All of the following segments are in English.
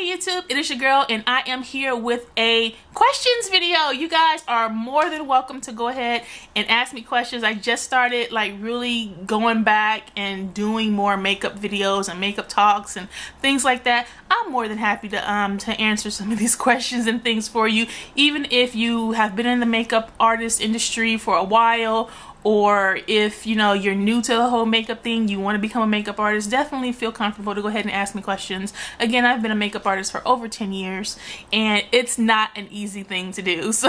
YouTube, it is your girl and I am here with a questions video. You guys are more than welcome to go ahead and ask me questions. I just started like really going back and doing more makeup videos and makeup talks and things like that. I'm more than happy to answer some of these questions and things for you, even if you have been in the makeup artist industry for a while, or if you know you're new to the whole makeup thing, you want to become a makeup artist. Definitely feel comfortable to go ahead and ask me questions. Again, I've been a makeup artist for over 10 years and it's not an easy thing to do, so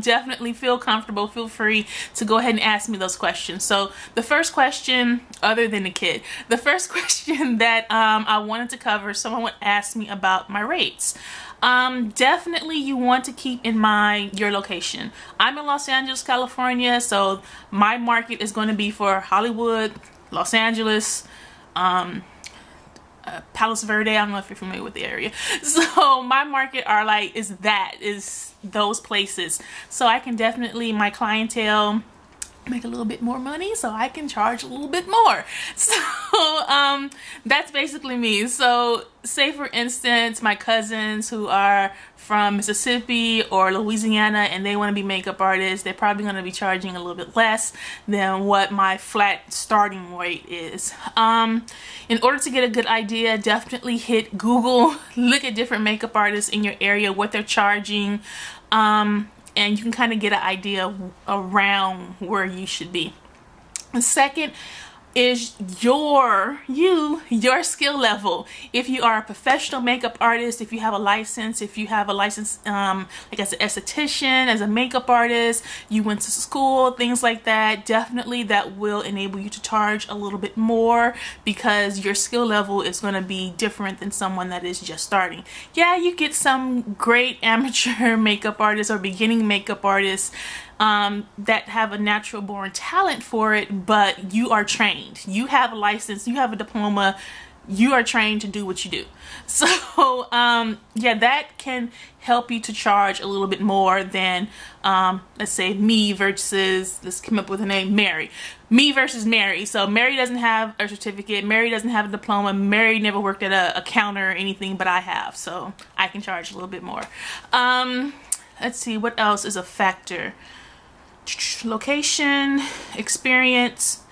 definitely feel comfortable, feel free to go ahead and ask me those questions. So the first question, other than the kid, the first question that I wanted to cover, someone asked me about my rates. Definitely you want to keep in mind your location. I'm in Los Angeles, California, so my market is going to be for Hollywood, Los Angeles, Palos Verde. I don't know if you're familiar with the area. So my market are like, is those places. So I can definitely, my clientele, make a little bit more money so I can charge a little bit more. So that's basically me. So say for instance my cousins who are from Mississippi or Louisiana and they want to be makeup artists, they're probably going to be charging a little bit less than what my flat starting rate is. In order to get a good idea, definitely hit Google, look at different makeup artists in your area, what they're charging, and you can kind of get an idea around where you should be. The second is your skill level. If you are a professional makeup artist, if you have a license, like as an esthetician, as a makeup artist, you went to school, things like that, definitely that will enable you to charge a little bit more because your skill level is going to be different than someone that is just starting. Yeah, you get some great amateur makeup artists or beginning makeup artists that have a natural born talent for it, but you are trained, you have a license, you have a diploma, you are trained to do what you do. So yeah, that can help you to charge a little bit more than let's say me versus, let's come up with a name, Mary. Me versus Mary. So Mary doesn't have a certificate, Mary doesn't have a diploma, Mary never worked at a counter or anything, but I have, so I can charge a little bit more. Let's see, what else is a factor? Location, experience,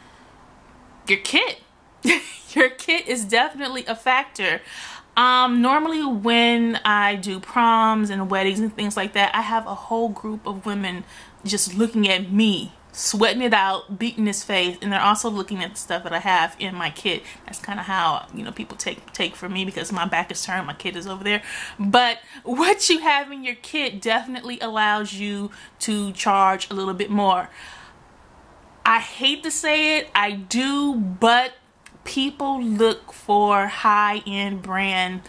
your kit. Your kit is definitely a factor. Normally when I do proms and weddings and things like that, I have a whole group of women just looking at me, sweating it out, beating his face, and they're also looking at the stuff that I have in my kit. That's kind of how, you know, people take from me because my back is turned, my kit is over there. But what you have in your kit definitely allows you to charge a little bit more. I hate to say it, I do, but people look for high-end brand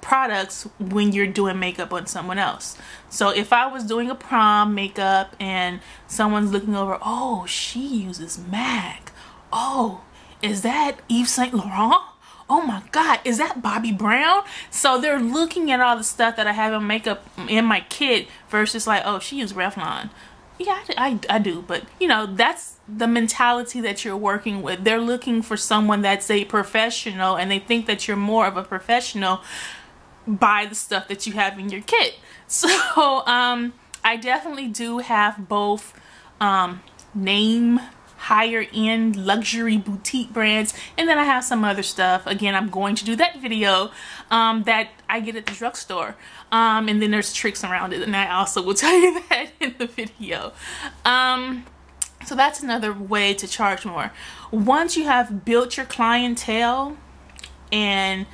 products when you're doing makeup on someone else. So if I was doing a prom makeup and someone's looking over, oh, she uses MAC, oh, is that Yves Saint Laurent, oh my god, is that Bobbi Brown? So they're looking at all the stuff that I have in makeup in my kit versus like, oh, she uses Revlon. Yeah, I do, but you know, that's the mentality that you're working with. They're looking for someone that's a professional and they think that you're more of a professional by the stuff that you have in your kit. So I definitely do have both name, higher end luxury boutique brands, and then I have some other stuff. Again, I'm going to do that video that I get at the drugstore, and then there's tricks around it, and I also will tell you that in the video. So that's another way to charge more. Once you have built your clientele, and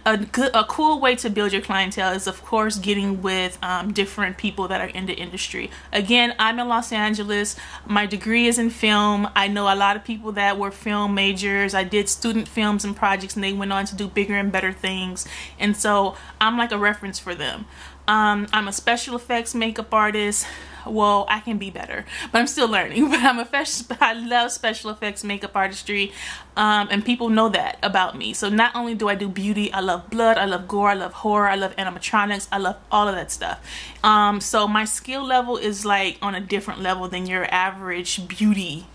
a cool way to build your clientele is of course getting with different people that are in the industry. Again, I'm in Los Angeles, my degree is in film. I know a lot of people that were film majors. I did student films and projects and they went on to do bigger and better things, and so I'm like a reference for them. I'm a special effects makeup artist. Well, I can be better, but I'm still learning. But I love special effects makeup artistry, and people know that about me. So not only do I do beauty, I love blood, I love gore, I love horror, I love animatronics, I love all of that stuff. So my skill level is like on a different level than your average beauty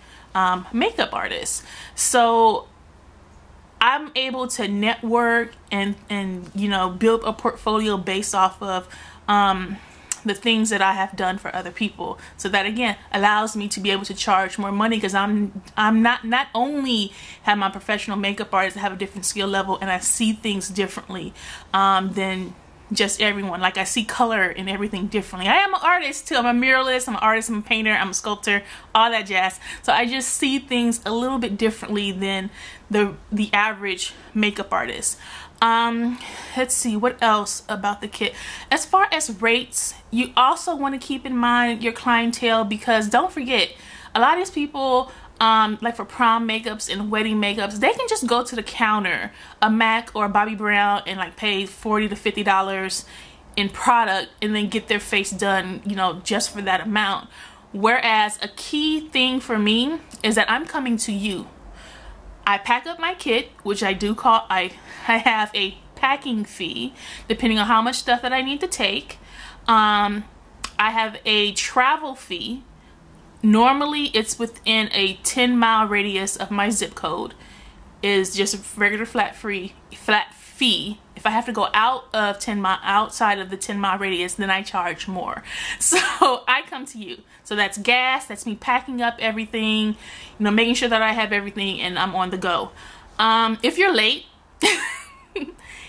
makeup artist. So I'm able to network and you know, build a portfolio based off of the things that I have done for other people. So that again allows me to be able to charge more money, because I'm not only have my professional makeup artist, I have a different skill level and I see things differently than just everyone. Like I see color and everything differently. I am an artist too. I'm a muralist, I'm an artist, I'm a painter, I'm a sculptor, all that jazz. So I just see things a little bit differently than the average makeup artist. Let's see what else about the kit. As far as rates, you also want to keep in mind your clientele, because don't forget, a lot of these people like for prom makeups and wedding makeups, they can just go to the counter, a MAC or a Bobbi Brown, and like pay $40 to $50 in product and then get their face done, you know, just for that amount. Whereas a key thing for me is that I'm coming to you. I pack up my kit, which I do call, I have a packing fee depending on how much stuff that I need to take. I have a travel fee. Normally it's within a 10-mile radius of my zip code. Is just a regular flat fee. If I have to go out of 10 mile, outside of the 10-mile radius, then I charge more. So I come to you. So that's gas, that's me packing up everything, you know, making sure that I have everything and I'm on the go. If you're late,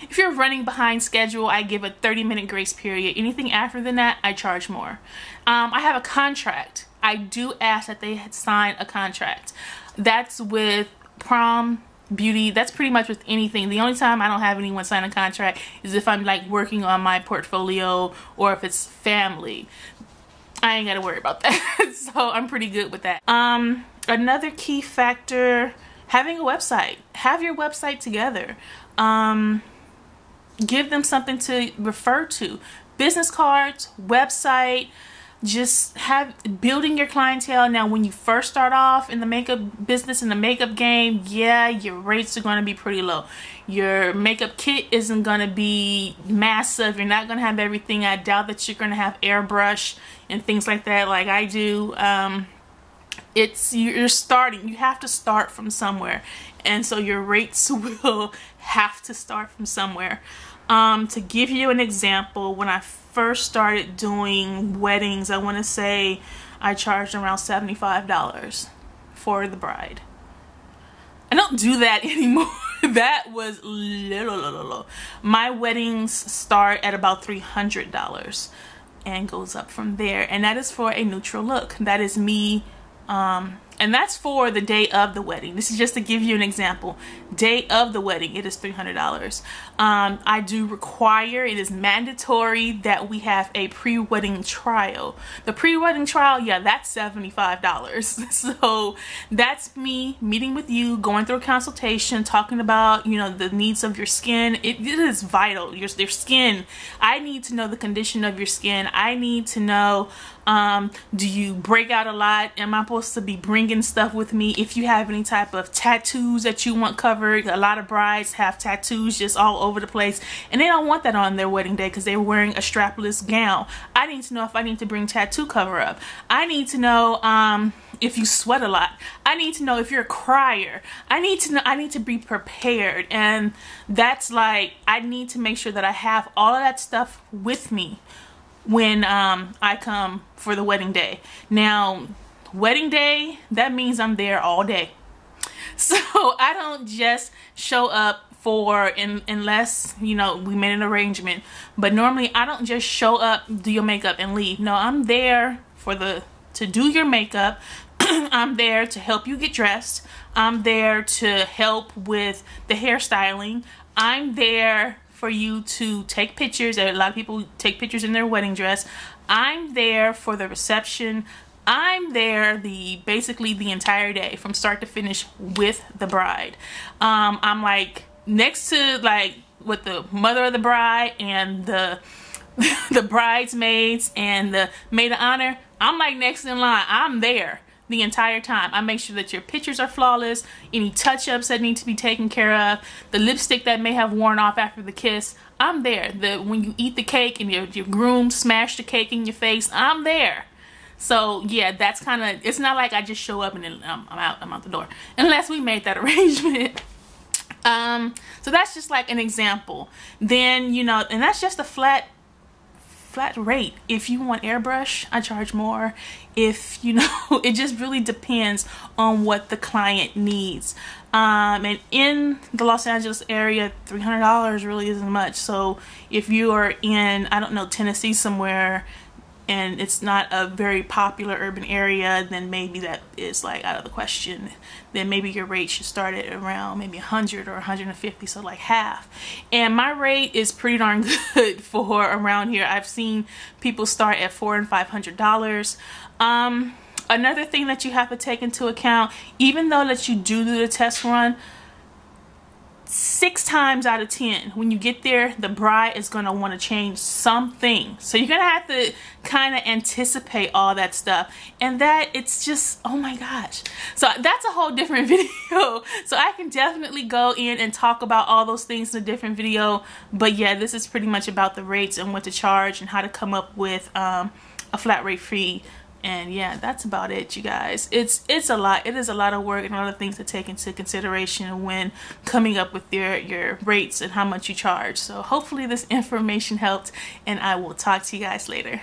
if you're running behind schedule, I give a 30-minute grace period. Anything after than that, I charge more. I have a contract. I do ask that they sign a contract. That's with prom, beauty, that's pretty much with anything. The only time I don't have anyone sign a contract is if I'm like working on my portfolio or if it's family. I ain't gotta worry about that. So I'm pretty good with that. Another key factor, having a website. Have your website together. Give them something to refer to. Business cards, website, just have building your clientele. Now when you first start off in the makeup business, in the makeup game, yeah, your rates are going to be pretty low. Your makeup kit isn't going to be massive. You're not going to have everything. I doubt that you're going to have airbrush and things like that like I do. You're starting, you have to start from somewhere, and so your rates will have to start from somewhere. To give you an example, when I first started doing weddings, I want to say I charged around $75 for the bride. I don't do that anymore. That was little. My weddings start at about $300 and goes up from there, and that is for a neutral look. That is me, and that's for the day of the wedding. This is just to give you an example. Day of the wedding, it is $300. I do require, it is mandatory that we have a pre-wedding trial. The pre-wedding trial, yeah, that's $75. So that's me meeting with you, going through a consultation, talking about, you know, the needs of your skin. It is vital. Your skin, I need to know the condition of your skin. I need to know, do you break out a lot? Am I supposed to be bringing stuff with me? If you have any type of tattoos that you want covered, a lot of brides have tattoos just all over the place, and they don't want that on their wedding day because they're wearing a strapless gown. I need to know if I need to bring tattoo cover up. I need to know if you sweat a lot. I need to know if you're a crier. I need to know, I need to be prepared, and that's like, I need to make sure that I have all of that stuff with me when I come for the wedding day. Now, wedding day, that means I'm there all day. So I don't just show up for, unless, you know, we made an arrangement, but normally I don't just show up, do your makeup and leave. No, I'm there for to do your makeup. I'm there to help you get dressed. I'm there to help with the hairstyling. I'm there for you to take pictures. A lot of people take pictures in their wedding dress. I'm there for the reception. I'm there basically the entire day from start to finish with the bride. I'm like next to, like, with the mother of the bride and the bridesmaids and the maid of honor. I'm like next in line. I'm there the entire time. I make sure that your pictures are flawless, any touch-ups that need to be taken care of, the lipstick that may have worn off after the kiss, I'm there. When you eat the cake and your groom smashed the cake in your face, I'm there. So yeah, that's kind of, it's not like I just show up and then I'm out the door, unless we made that arrangement. So that's just like an example. Then, you know, and that's just a flat rate. If you want airbrush, I charge more. If, you know, it just really depends on what the client needs. And in the Los Angeles area, $300 really isn't much. So if you are in, I don't know, Tennessee somewhere, and it's not a very popular urban area, then maybe that is like out of the question. Then maybe your rate should start at around maybe 100 or 150, so like half. And my rate is pretty darn good for around here. I've seen people start at $400 and $500. Another thing that you have to take into account, even though that you do the test run, 6 times out of 10, when you get there, the bride is going to want to change something. So you're going to have to kind of anticipate all that stuff. And that, it's just, oh my gosh. So that's a whole different video. So I can definitely go in and talk about all those things in a different video. But yeah, this is pretty much about the rates and what to charge and how to come up with a flat rate fee. And yeah, that's about it, you guys. It's a lot. It is a lot of work and a lot of things to take into consideration when coming up with your rates and how much you charge. So hopefully this information helped, and I will talk to you guys later.